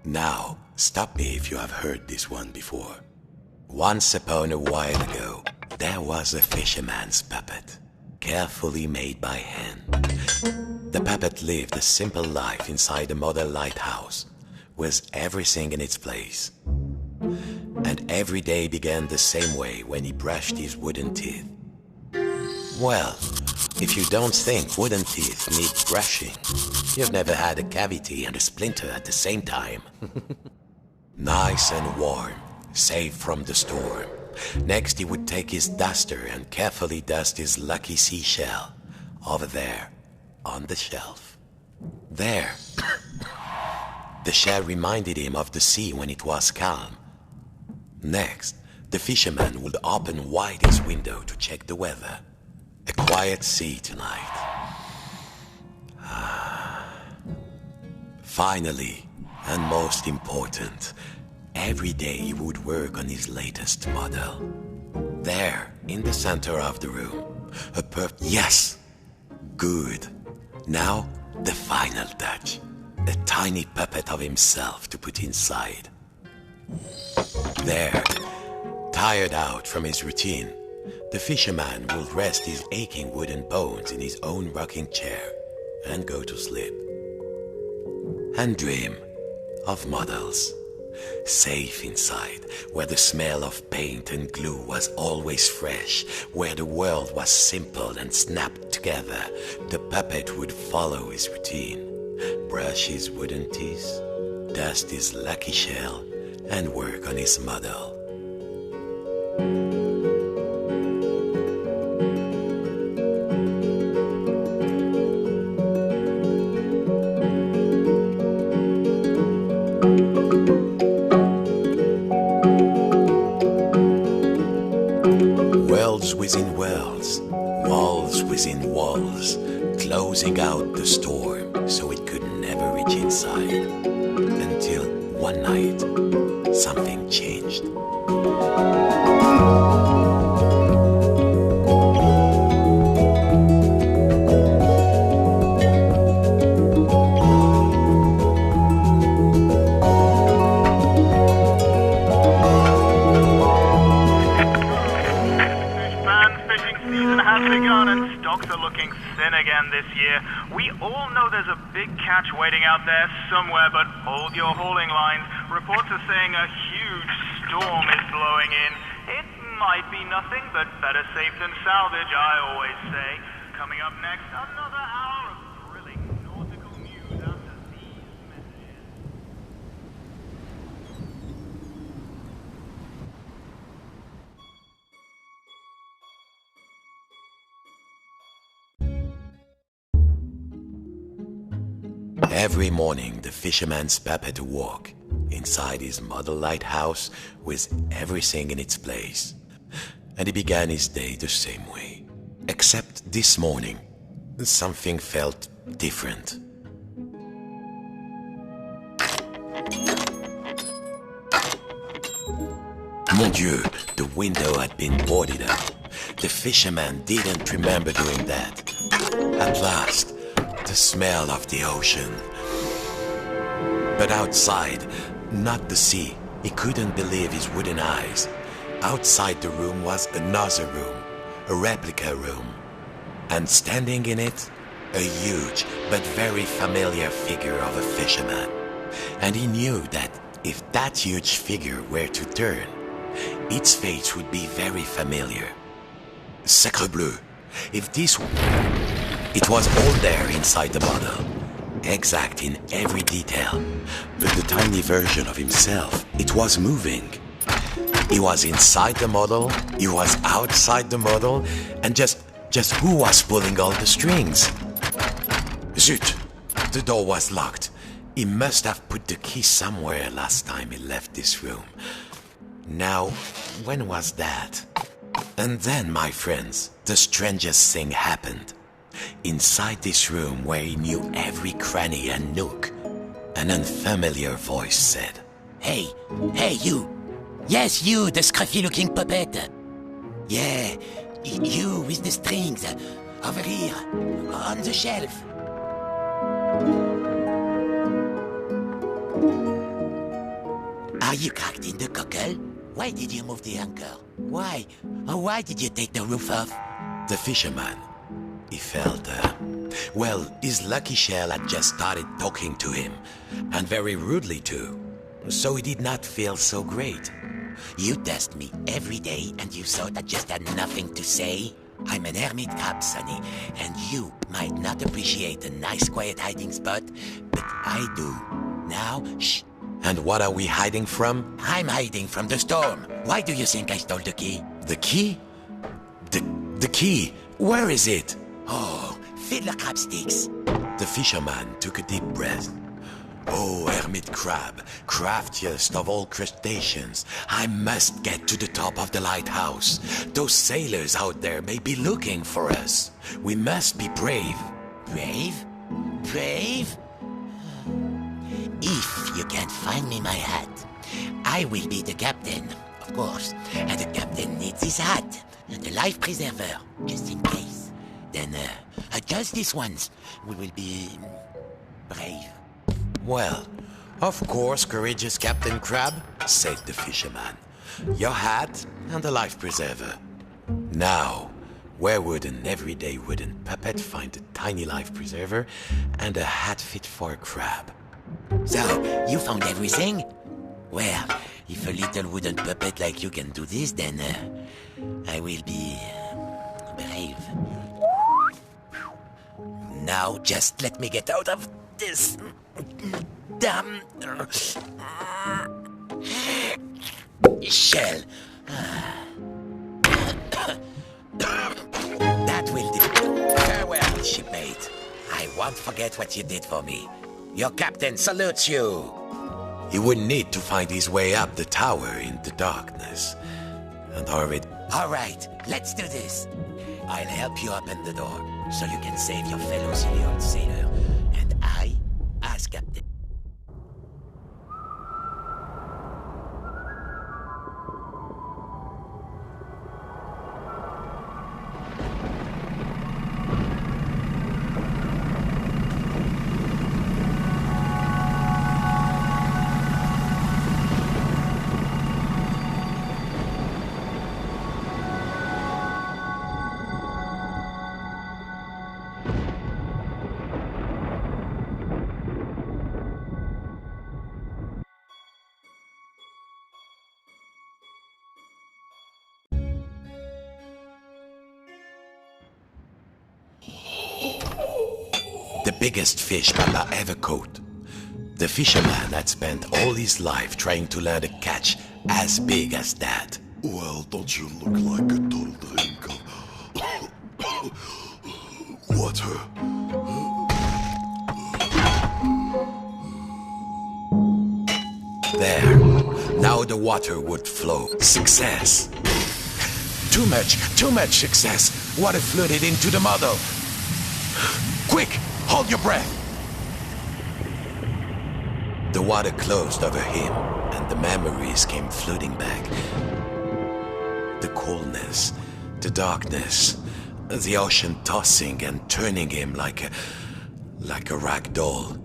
Now, stop me if you have heard this one before. Once upon a while ago, there was a fisherman's puppet, carefully made by hand. The puppet lived a simple life inside a model lighthouse, with everything in its place. And every day began the same way when he brushed his wooden teeth. Well, if you don't think wooden teeth need brushing, you've never had a cavity and a splinter at the same time. Nice and warm, safe from the storm. Next he would take his duster and carefully dust his lucky seashell over there on the shelf. There. The shell reminded him of the sea when it was calm. Next, the fisherman would open wide his window to check the weather. A quiet sea tonight. Finally, and most important, every day he would work on his latest model. There, in the center of the room, yes! Good. Now, the final touch. A tiny puppet of himself to put inside. There, tired out from his routine, the fisherman will rest his aching wooden bones in his own rocking chair and go to sleep. And dream of models, safe inside, where the smell of paint and glue was always fresh, where the world was simple and snapped together. The puppet would follow his routine, brush his wooden teeth, dust his lucky shell, and work on his model. Worlds within worlds, walls within walls, closing out the storm so it could never reach inside. Until one night, something changed. Again this year. We all know there's a big catch waiting out there somewhere, but hold your hauling lines. Reports are saying a huge storm is blowing in. It might be nothing, but better safe than salvage, I always say. Coming up next, another hour of thrilling nautical news after these messages. Every morning, the fisherman's puppet awoke inside his model lighthouse with everything in its place. And he began his day the same way. Except this morning, something felt different. Mon Dieu, the window had been boarded up. The fisherman didn't remember doing that. At last, the smell of the ocean. But outside, not the sea. He couldn't believe his wooden eyes. Outside the room was another room, a replica room. And standing in it, a huge but very familiar figure of a fisherman. And he knew that if that huge figure were to turn, its face would be very familiar. Sacre bleu! If this... It was all there inside the model, exact in every detail. But the tiny version of himself, it was moving. He was inside the model, he was outside the model, and just who was pulling all the strings? Zut! The door was locked. He must have put the key somewhere last time he left this room. Now, when was that? And then, my friends, the strangest thing happened. Inside this room where he knew every cranny and nook, An unfamiliar voice said, Hey, you! Yes, you, the scruffy-looking puppet! Yeah, you with the strings, over here, on the shelf. Are you cracked in the cockle? Why did you move the anchor? Why? Why did you take the roof off? The fisherman, he felt, his lucky shell had just started talking to him, and very rudely too, so he did not feel so great. You test me every day and you thought I just had nothing to say? I'm an hermit crab, Sonny, and you might not appreciate a nice quiet hiding spot, but I do. Now, shh. And what are we hiding from? I'm hiding from the storm. Why do you think I stole the key? The key? The key? Where is it? Oh, fiddler crab sticks. The fisherman took a deep breath. Oh, hermit crab, craftiest of all crustaceans, I must get to the top of the lighthouse. Those sailors out there may be looking for us. We must be brave. Brave? Brave? If you can't find me my hat, I will be the captain, of course. And the captain needs his hat and a life preserver, just in case. Then, just this once, we will be brave. Well, of course, courageous Captain Crab, said the fisherman. Your hat and a life preserver. Now, where would an everyday wooden puppet find a tiny life preserver and a hat fit for a crab? So, you found everything? Well, if a little wooden puppet like you can do this, then I will be brave. Now, just let me get out of this damn shell. That will do. Farewell, shipmate. I won't forget what you did for me. Your captain salutes you. He would need to find his way up the tower in the darkness. And already... All right, let's do this. I'll help you open the door so you can save your fellow silly old sailor. And I, as captain... The biggest fish Papa ever caught. The fisherman had spent all his life trying to learn a catch as big as that. Well, don't you look like a total drink of water? There. Now the water would flow. Success. Too much success. Water flooded into the model. Quick, hold your breath. The water closed over him, and the memories came flooding back. The coolness, the darkness, the ocean tossing and turning him like a rag doll.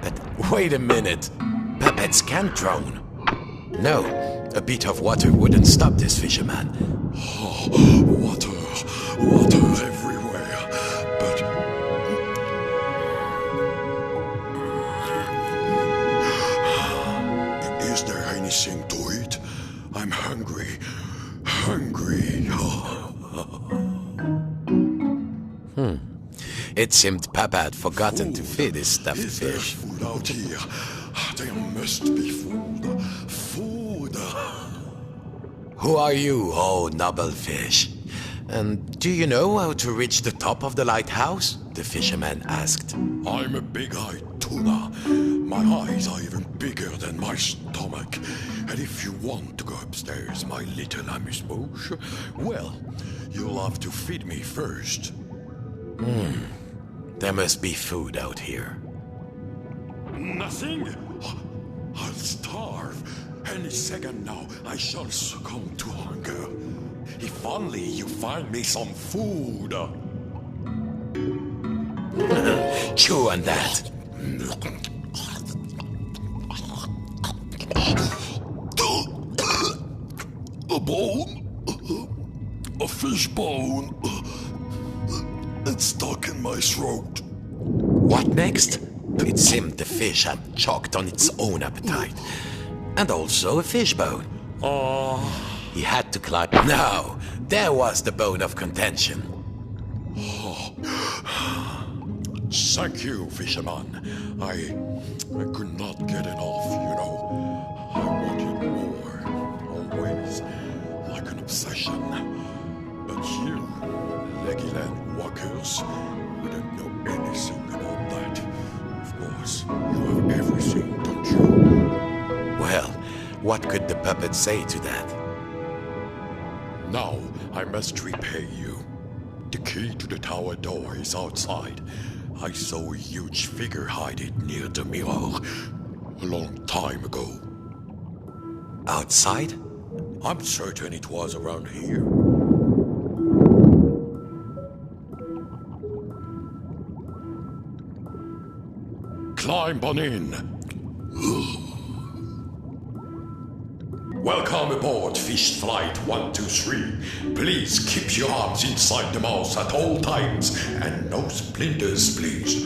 But wait a minute, puppets can't drown. No, a bit of water wouldn't stop this fisherman. Oh, water everywhere, but... Is there anything to eat? I'm hungry. It seemed Papa had forgotten to feed his stuffed Is there fish. food out here? There must be food. Food. Who are you, oh noble fish? And do you know how to reach the top of the lighthouse? The fisherman asked. I'm a big-eyed tuna. My eyes are even bigger than my stomach. And if you want to go upstairs, my little amuse-bouche, well, you'll have to feed me first. There must be food out here. Nothing? I'll starve. Any second now, I shall succumb to hunger. If only you find me some food. Chew on that. A bone? A fish bone? It's stuck in my throat. What next? It seemed the fish had choked on its own appetite. And also a fish bone. He had to climb. No, there was the bone of contention. Thank you, Fisherman. I could not get enough, you know. I wanted more, always, like an obsession. But you, Leggyland walkers, wouldn't know anything about that. Of course, you have everything, don't you? Well, what could the puppet say to that? Now, I must repay you. The key to the tower door is outside. I saw a huge figure hide it near the mirror a long time ago. Outside? I'm certain it was around here. Climb on in. Welcome aboard Fish Flight 123. Please keep your arms inside the mouth at all times and no splinters, please.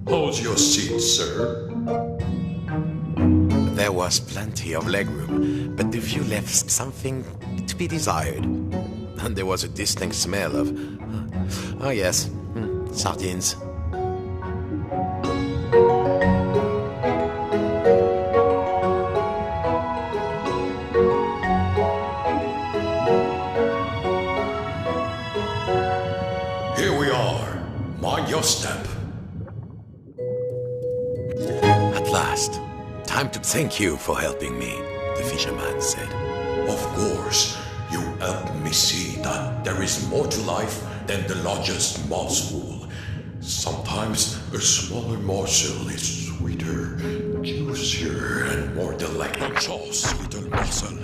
How's your seat, sir? There was plenty of legroom, but the view left something to be desired. And there was a distinct smell of... oh yes, sardines. Here we are. Mind your step. At last. Time to thank you for helping me, the fisherman said. Of course, you helped me see that there is more to life than the largest mouthful. Sometimes a smaller morsel is sweeter, juicier, and more delectable, little morsel.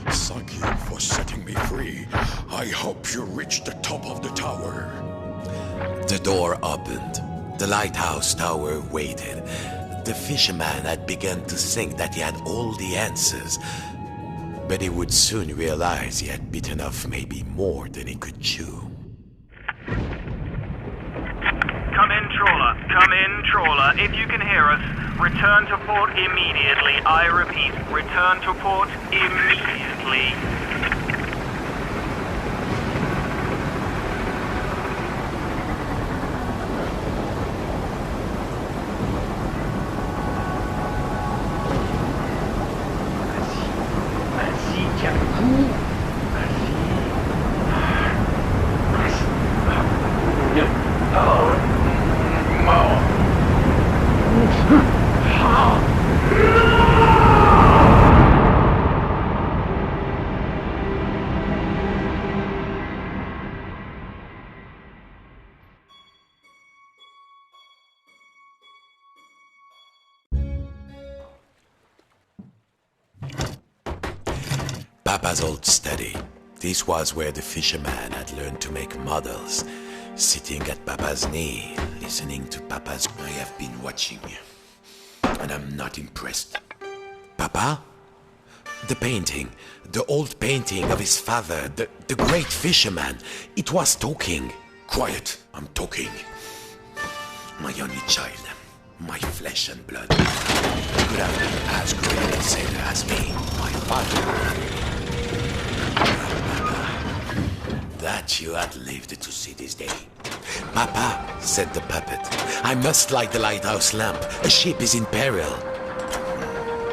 Thank you for setting me free. I hope you reach the top of the tower. The door opened. The lighthouse tower waited. The fisherman had begun to think that he had all the answers, but he would soon realize he had bitten off maybe more than he could chew. Come in, trawler. Come in, trawler. If you can hear us, return to port immediately. I repeat, return to port immediately. Papa's old study. This was where the fisherman had learned to make models, sitting at Papa's knee, listening to Papa's... I have been watching, and I'm not impressed. Papa? The painting, the old painting of his father, the great fisherman, it was talking. Quiet, I'm talking. My only child, my flesh and blood, could have been as great a sailor as me, my father. That you had lived to see this day. Papa, said the puppet, I must light the lighthouse lamp. A ship is in peril.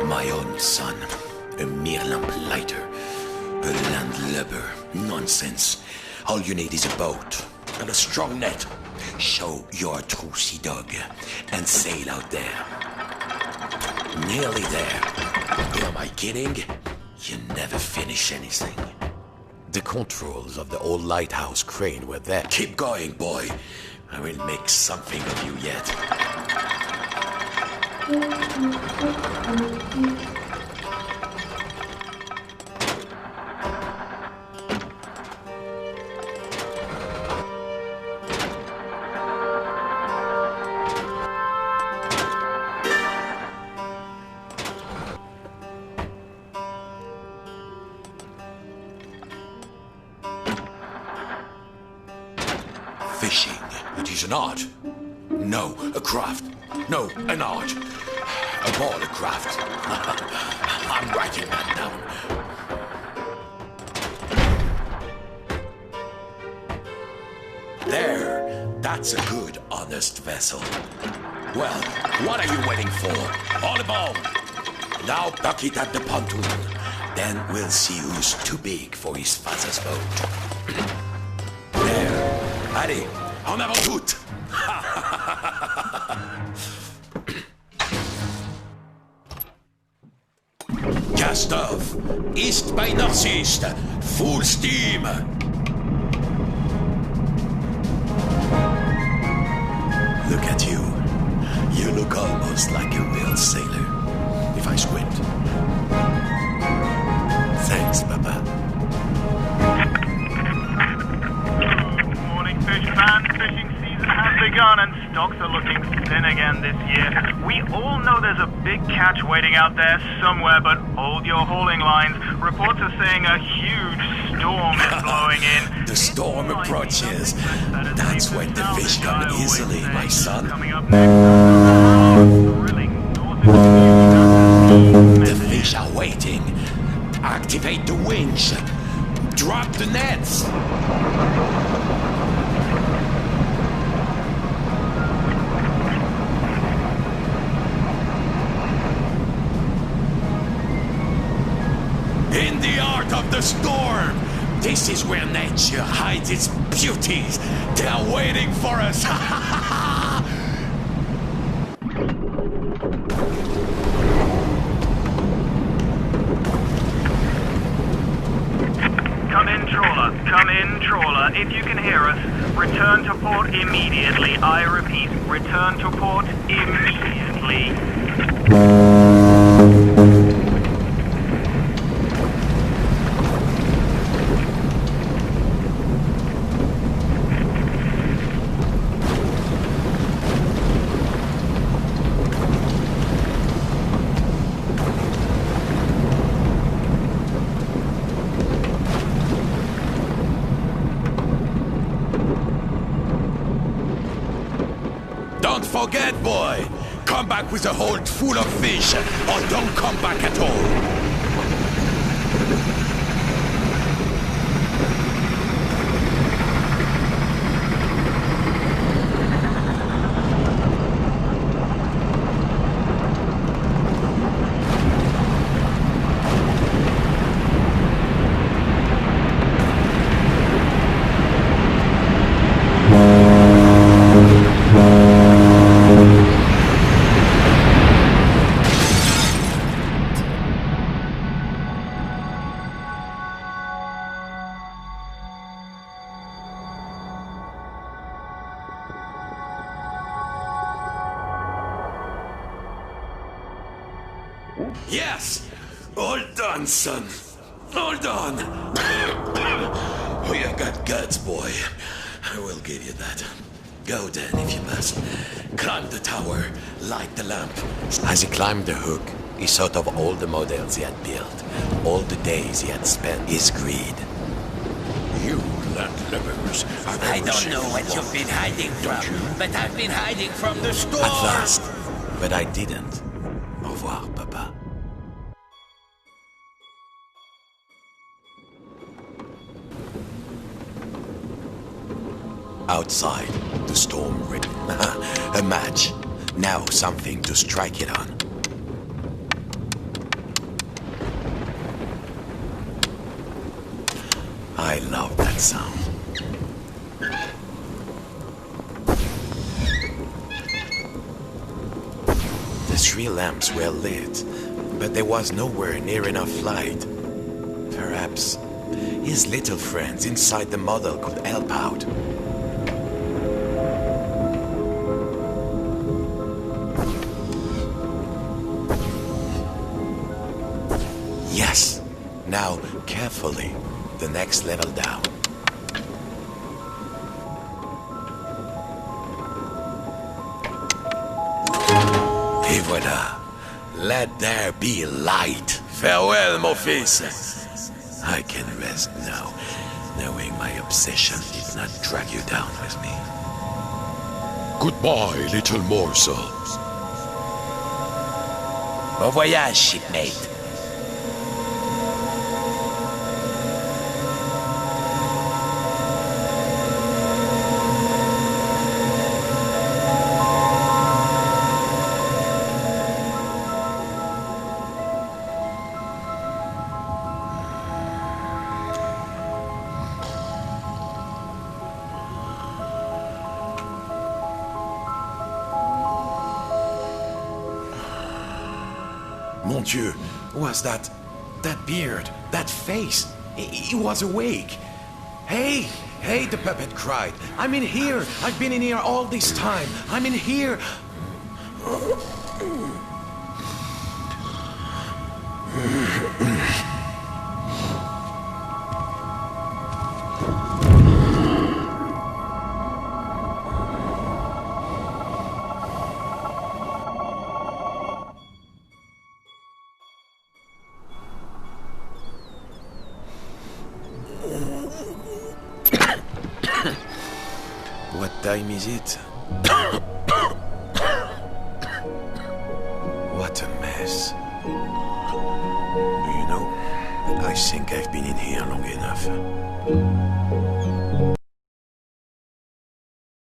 My own son, a mere lamp lighter, a landlubber. Nonsense. All you need is a boat and a strong net. Show you're a true sea dog and sail out there. Nearly there. Am I kidding? You never finish anything. The controls of the old lighthouse crane were there. Keep going, boy. I will make something of you yet. Fishing. It is an art. No, a craft. No, an art. A ball of craft. I'm writing that down. There. That's a good, honest vessel. Well, what are you waiting for? All aboard! Now dock it at the pontoon. Then we'll see who's too big for his father's boat. There. Allez, en avant toutes! Cast off! East by northeast! Full steam! Look at you. You look almost like a real sailor. If I squint. Thanks, Papa. Fisherman, fishing season has begun and stocks are looking thin again this year. We all know there's a big catch waiting out there somewhere, but hold your hauling lines. Reports are saying a huge storm is blowing in. The storm approaches. That's when the fish come easily, my son. The fish are waiting. Activate the winch. Drop the nets. In the art of the storm, this is where nature hides its beauties. They're waiting for us. Come in, trawler. Come in, trawler. If you can hear us, return to port immediately. I repeat, return to port immediately. Don't forget, boy. Come back with a hold full of fish, or don't come back at all. Yes! All done, son. All done. Oh, you got guts, boy. I will give you that. Go then, if you must. Climb the tower, light the lamp. As he climbed the hook, he thought of all the models he had built, all the days he had spent, his greed. You landlubbers. I don't know what you've been hiding from, but I've been hiding from the storm. At last. But I didn't. Au revoir, Papa. Outside, the storm ripped. A match. Now something to strike it on. I love that sound. The three lamps were lit, but there was nowhere near enough light. Perhaps His little friends inside the model could help out. Yes! Now, carefully, the next level down. Et voilà! Let there be light! Farewell, mon fils! I can rest now, knowing my obsession did not drag you down with me. Goodbye, little morsel. Bon voyage, shipmate. Mon Dieu, was that beard, that face? He was awake. Hey, the puppet cried. I'm in here. I've been in here all this time. I'm in here. What time is it? What a mess. Do you know, I think I've been in here long enough.